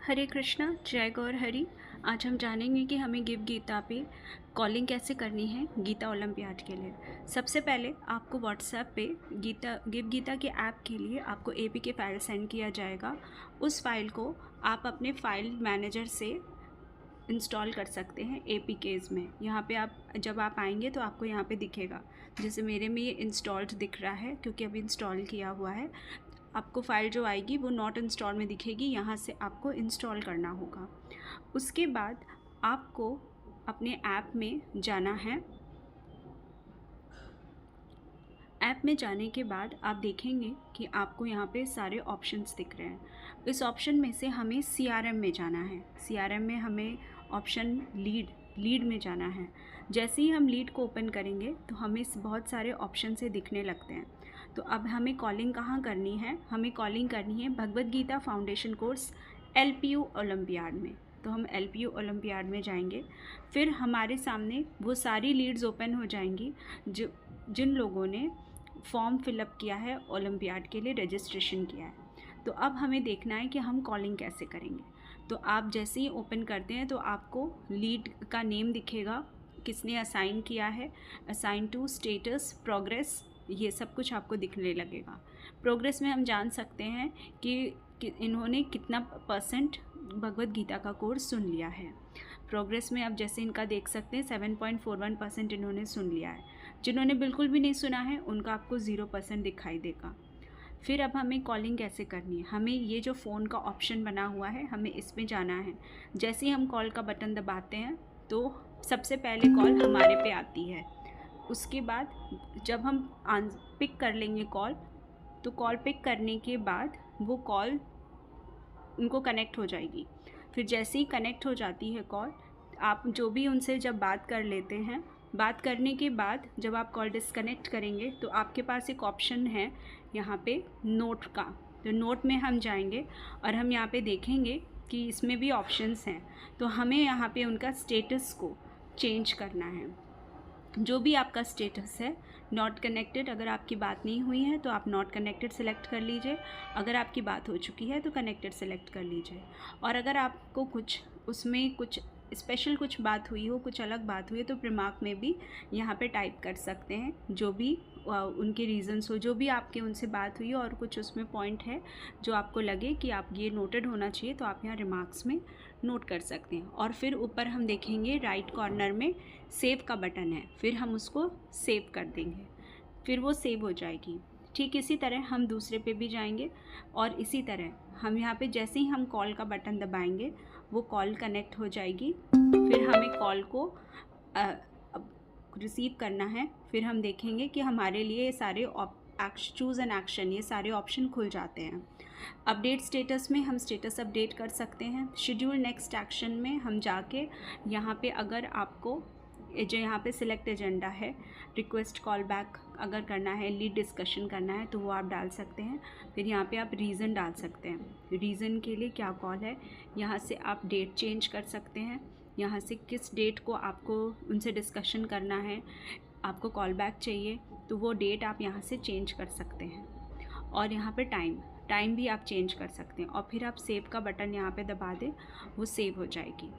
हरे कृष्णा, जय गौर हरि। आज हम जानेंगे कि हमें गिव गीता पे कॉलिंग कैसे करनी है गीता ओलंपियाड के लिए। सबसे पहले आपको व्हाट्सएप पे गिव गीता के ऐप के लिए आपको एपीके फ़ाइल सेंड किया जाएगा। उस फाइल को आप अपने फाइल मैनेजर से इंस्टॉल कर सकते हैं एपीकेज़ में। यहाँ पे आप जब आप आएंगे तो आपको यहाँ पे दिखेगा, जैसे मेरे में ये इंस्टॉल्ड दिख रहा है क्योंकि अभी इंस्टॉल किया हुआ है। आपको फ़ाइल जो आएगी वो नॉट इंस्टॉल में दिखेगी, यहाँ से आपको इंस्टॉल करना होगा। उसके बाद आपको अपने ऐप में जाना है। ऐप में जाने के बाद आप देखेंगे कि आपको यहाँ पे सारे ऑप्शंस दिख रहे हैं। इस ऑप्शन में से हमें सीआरएम में जाना है। सीआरएम में हमें ऑप्शन लीड में जाना है। जैसे ही हम लीड को ओपन करेंगे तो हमें बहुत सारे ऑप्शन से दिखने लगते हैं। तो अब हमें कॉलिंग कहाँ करनी है? हमें कॉलिंग करनी है Bhagavad Gita foundation course LPU olympiad में। तो हम एलपीयू ओलंपियाड में जाएंगे। फिर हमारे सामने वो सारी लीड्स ओपन हो जाएंगी जिन लोगों ने फॉर्म फिलअप किया है, ओलंपियाड के लिए रजिस्ट्रेशन किया है। तो अब हमें देखना है कि हम कॉलिंग कैसे करेंगे। तो आप जैसे ही ओपन करते हैं तो आपको लीड का नेम दिखेगा, किसने असाइन किया है, असाइन टू, स्टेटस, प्रोग्रेस, ये सब कुछ आपको दिखने लगेगा। प्रोग्रेस में हम जान सकते हैं कि इन्होंने कितना % भगवद गीता का कोर्स सुन लिया है। प्रोग्रेस में आप जैसे इनका देख सकते हैं 7.41% इन्होंने सुन लिया है। जिन्होंने बिल्कुल भी नहीं सुना है उनका आपको 0% दिखाई देगा। फिर अब हमें कॉलिंग कैसे करनी है? हमें ये जो फ़ोन का ऑप्शन बना हुआ है, हमें इसमें जाना है। जैसे ही हम कॉल का बटन दबाते हैं तो सबसे पहले कॉल हमारे पे आती है। उसके बाद जब हम पिक कर लेंगे कॉल, तो कॉल पिक करने के बाद वो कॉल उनको कनेक्ट हो जाएगी। फिर जैसे ही कनेक्ट हो जाती है कॉल, आप जो भी उनसे जब बात कर लेते हैं, बात करने के बाद जब आप कॉल डिस्कनेक्ट करेंगे तो आपके पास एक ऑप्शन है यहाँ पे नोट का। तो नोट में हम जाएंगे और हम यहाँ पे देखेंगे कि इसमें भी ऑप्शंस हैं। तो हमें यहाँ पे उनका स्टेटस को चेंज करना है। जो भी आपका स्टेटस है, नॉट कनेक्टेड, अगर आपकी बात नहीं हुई है तो आप नॉट कनेक्टेड सेलेक्ट कर लीजिए। अगर आपकी बात हो चुकी है तो कनेक्टेड सेलेक्ट कर लीजिए। और अगर आपको कुछ उसमें कुछ स्पेशल कुछ बात हुई हो, कुछ अलग बात हुई है, तो रिमार्क में भी यहाँ पे टाइप कर सकते हैं जो भी उनके रीज़न्स हो, जो भी आपके उनसे बात हुई और कुछ उसमें पॉइंट है जो आपको लगे कि आप ये नोटेड होना चाहिए, तो आप यहाँ रिमार्क्स में नोट कर सकते हैं। और फिर ऊपर हम देखेंगे राइट कॉर्नर में सेव का बटन है, फिर हम उसको सेव कर देंगे, फिर वो सेव हो जाएगी। ठीक इसी तरह हम दूसरे पे भी जाएंगे और इसी तरह हम यहाँ पे जैसे ही हम कॉल का बटन दबाएंगे वो कॉल कनेक्ट हो जाएगी। फिर हमें कॉल को रिसीव करना है। फिर हम देखेंगे कि हमारे लिए ये सारे चूज़ एन एक्शन, ये सारे ऑप्शन खुल जाते हैं। अपडेट स्टेटस में हम स्टेटस अपडेट कर सकते हैं। शेड्यूल नेक्स्ट एक्शन में हम जाके यहाँ पे अगर आपको जो यहाँ पे सिलेक्ट एजेंडा है, रिक्वेस्ट कॉल बैक अगर करना है, लीड डिस्कशन करना है, तो वो आप डाल सकते हैं। फिर यहाँ पे आप रीज़न डाल सकते हैं, रीज़न के लिए क्या कॉल है। यहाँ से आप डेट चेंज कर सकते हैं, यहाँ से किस डेट को आपको उनसे डिस्कशन करना है, आपको कॉल बैक चाहिए तो वो डेट आप यहाँ से चेंज कर सकते हैं। और यहाँ पे टाइम भी आप चेंज कर सकते हैं। और फिर आप सेव का बटन यहाँ पे दबा दें, वो सेव हो जाएगी।